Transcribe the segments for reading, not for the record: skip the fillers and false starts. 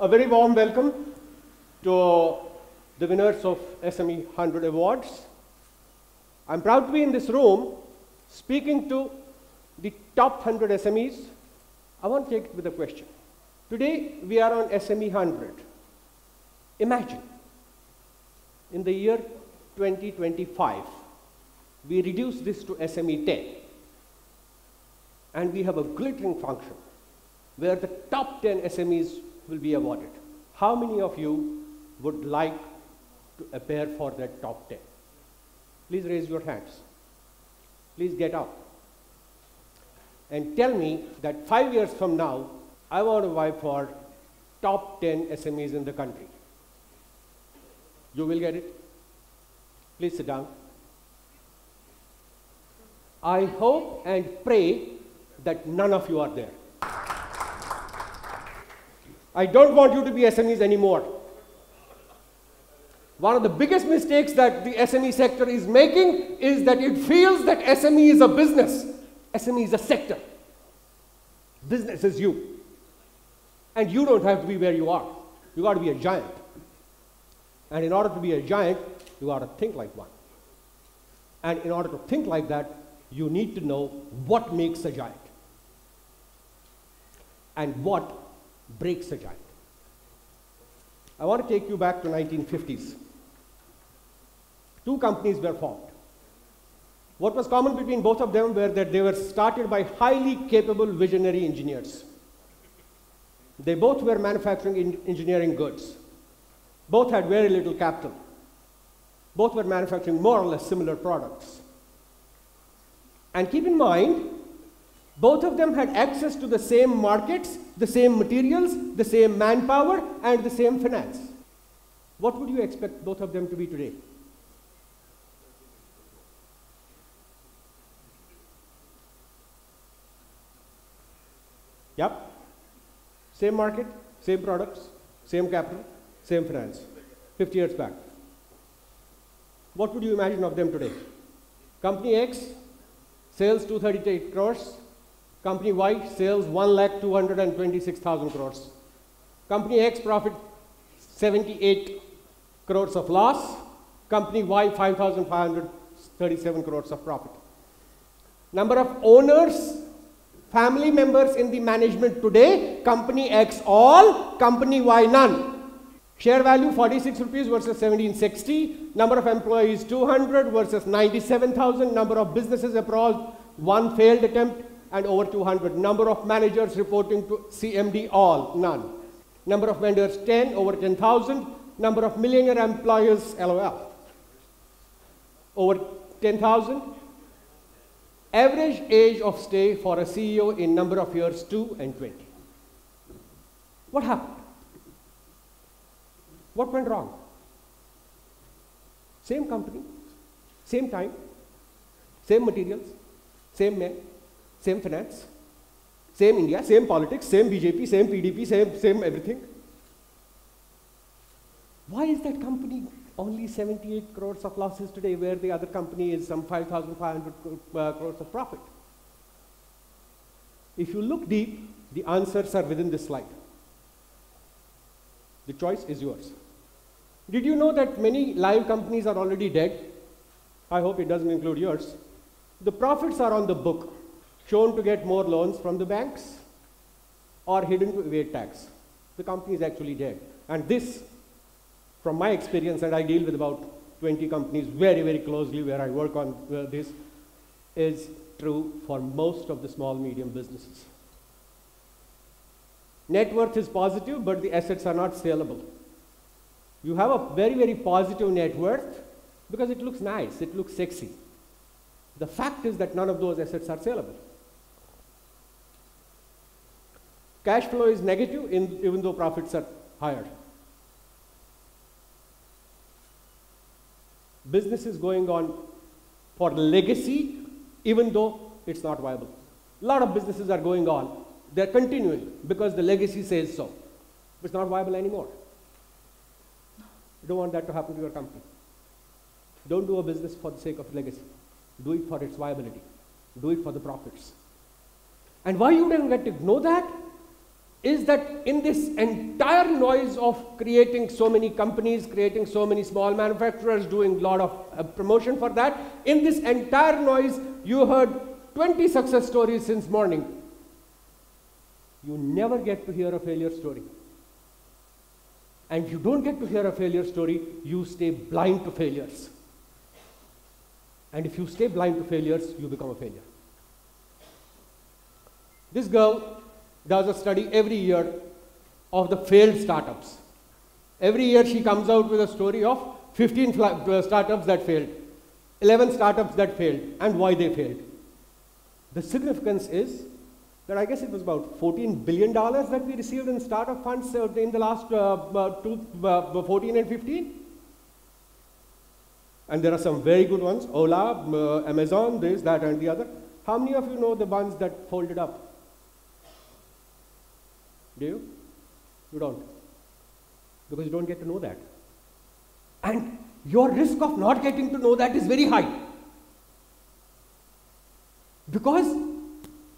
A very warm welcome to the winners of SME 100 Awards. I'm proud to be in this room speaking to the top 100 SMEs. I want to take it with a question. Today, we are on SME 100. Imagine, in the year 2025, we reduce this to SME 10, and we have a glittering function where the top 10 SMEs will be awarded. How many of you would like to appear for that top 10? Please raise your hands. Please get up. And tell me that 5 years from now, I want to vie for top 10 SMEs in the country. You will get it. Please sit down. I hope and pray that none of you are there. I don't want you to be SMEs anymore. One of the biggest mistakes that the SME sector is making is that it feels that SME is a business. SME is a sector. Business is you. And you don't have to be where you are. You got to be a giant. And in order to be a giant, you got to think like one. And in order to think like that, you need to know what makes a giant and what breaks a giant. I want to take you back to 1950s. Two companies were formed. What was common between both of them were that they were started by highly capable visionary engineers. They both were manufacturing engineering goods. Both had very little capital. Both were manufacturing more or less similar products. And keep in mind, both of them had access to the same markets, the same materials, the same manpower, and the same finance. What would you expect both of them to be today? Yep. Same market, same products, same capital, same finance. 50 years back. What would you imagine of them today? Company X, sales 238 crores. Company Y, sales 1,226,000 crores. Company X, profit 78 crores of loss. Company Y, 5,537 crores of profit. Number of owners, family members in the management today, Company X all, Company Y none. Share value 46 rupees versus 1760. Number of employees 200 versus 97,000. Number of businesses abroad, one failed attempt and over 200. Number of managers reporting to CMD all, none. Number of vendors 10 over 10,000. Number of millionaire employers, LOL, over 10,000. Average age of stay for a CEO in number of years 2 and 20. What happened? What went wrong? Same company, same time, same materials, same men, same finance, same India, same politics, same BJP, same PDP, same everything. Why is that company only 78 crores of losses today where the other company is some 5,500 crores of profit? If you look deep, the answers are within this slide. The choice is yours. Did you know that many live companies are already dead? I hope it doesn't include yours. The profits are on the book, shown to get more loans from the banks or hidden to evade tax. The company is actually dead. And this, from my experience, and I deal with about 20 companies very, very closely where I work on this, is true for most of the small, medium businesses. Net worth is positive, but the assets are not saleable. You have a very, very positive net worth because it looks nice, it looks sexy. The fact is that none of those assets are saleable. Cash flow is negative even though profits are higher. Business is going on for legacy even though it's not viable. A lot of businesses are going on. They're continuing because the legacy says so. It's not viable anymore. You don't want that to happen to your company. Don't do a business for the sake of legacy. Do it for its viability. Do it for the profits. And why you don't get to know that? is that in this entire noise of creating so many companies, creating so many small manufacturers, doing a lot of promotion for that, in this entire noise, you heard 20 success stories since morning. You never get to hear a failure story. And if you don't get to hear a failure story, you stay blind to failures. And if you stay blind to failures, you become a failure. This girl does a study every year of the failed startups. Every year she comes out with a story of 15 startups that failed, 11 startups that failed, and why they failed. The significance is that I guess it was about $14 billion that we received in startup funds in the last 14 and 15. And there are some very good ones, Ola, Amazon, this, that, and the other. How many of you know the ones that folded up? Do you? You don't. Because you don't get to know that. And your risk of not getting to know that is very high. Because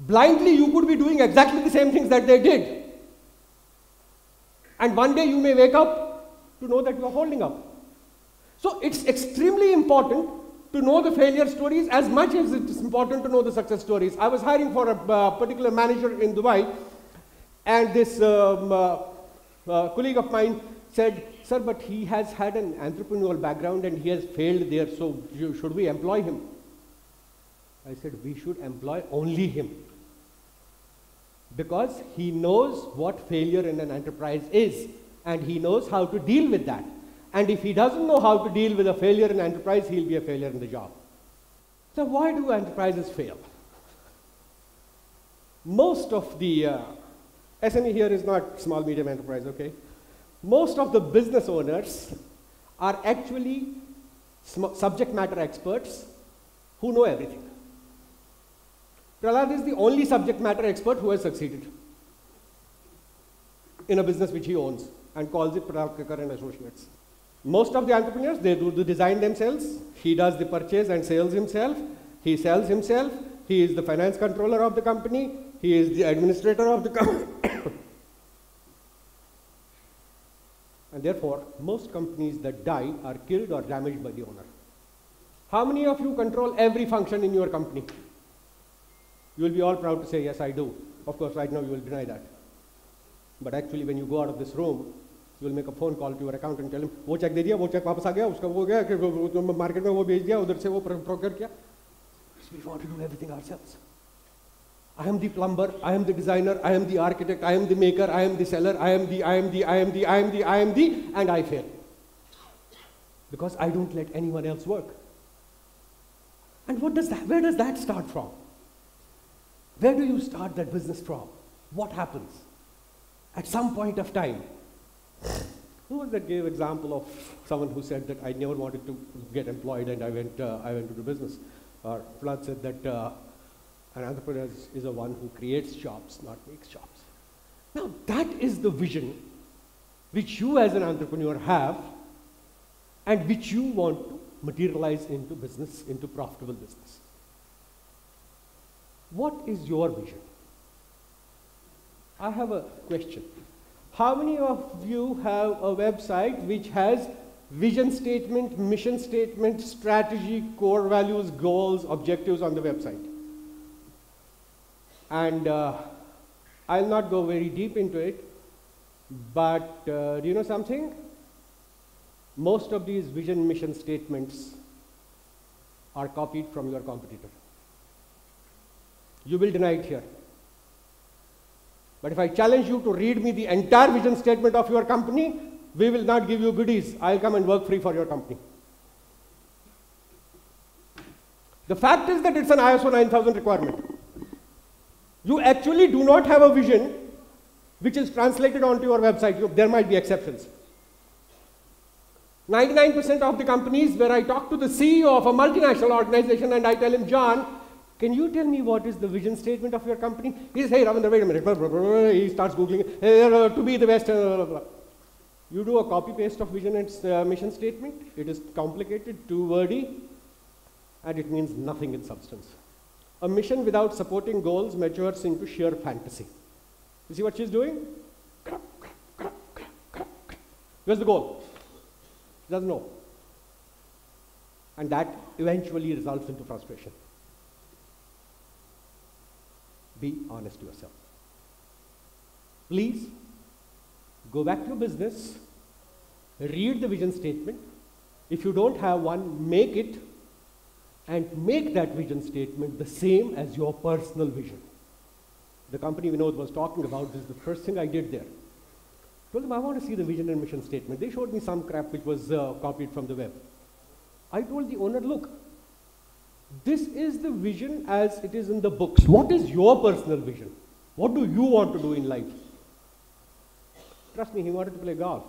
blindly you could be doing exactly the same things that they did. And one day you may wake up to know that you are holding up. So it's extremely important to know the failure stories as much as it is important to know the success stories. I was hiring for a particular manager in Dubai, and this colleague of mine said, "Sir, but he has had an entrepreneurial background and he has failed there, so should we employ him?" I said, "We should employ only him. Because he knows what failure in an enterprise is, and he knows how to deal with that. And if he doesn't know how to deal with a failure in enterprise, he'll be a failure in the job." So why do enterprises fail? Most of the SME here is not small medium enterprise, okay? Most of the business owners are actually subject matter experts who know everything. Prahlad is the only subject matter expert who has succeeded in a business which he owns and calls it Prahlad Kakar and Associates. Most of the entrepreneurs, they do the design themselves. He does the purchase and sales himself. He sells himself. He is the finance controller of the company. He is the administrator of the company. And therefore, most companies that die are killed or damaged by the owner. How many of you control every function in your company? You will be all proud to say, "Yes, I do." Of course, right now you will deny that. But actually, when you go out of this room, you will make a phone call to your accountant and tell him, "वो check दे दिया, वो check वापस आ गया, उसका वो गया, कि market में वो भेज दिया, उधर से वो procure किया." We want to do everything ourselves. I am the plumber, I am the designer, I am the architect, I am the maker, I am the seller, I am the, and I fail. Because I don't let anyone else work. And what does that, where does that start from? Where do you start that business from? What happens? At some point of time. Who was that gave example of someone who said that I never wanted to get employed and I went to do business? Or Prahlad said that an entrepreneur is the one who creates jobs, not makes jobs. Now that is the vision which you as an entrepreneur have and which you want to materialize into business, into profitable business. What is your vision? I have a question. How many of you have a website which has vision statement, mission statement, strategy, core values, goals, objectives on the website? And I'll not go very deep into it, but do you know something? Most of these vision, mission statements are copied from your competitor. You will deny it here. But if I challenge you to read me the entire vision statement of your company, we will not give you goodies. I'll come and work free for your company. The fact is that it's an ISO 9000 requirement. You actually do not have a vision which is translated onto your website. There might be exceptions. 99% of the companies where I talk to the CEO of a multinational organization and I tell him, "John, can you tell me what is the vision statement of your company?" He says, "Hey, Ravinder, wait a minute." Blah, blah, blah, blah. He starts Googling, to be the best. Blah, blah. You do a copy-paste of vision and mission statement. It is complicated, too wordy, and it means nothing in substance. A mission without supporting goals matures into sheer fantasy. You see what she's doing? Where's the goal? She doesn't know. And that eventually results into frustration. Be honest to yourself. Please go back to your business, read the vision statement. If you don't have one, make it, and make that vision statement the same as your personal vision. The company Vinod was talking about, this is the first thing I did there. I told them, I want to see the vision and mission statement. They showed me some crap which was copied from the web. I told the owner, look, this is the vision as it is in the books. What is your personal vision? What do you want to do in life? Trust me, he wanted to play golf.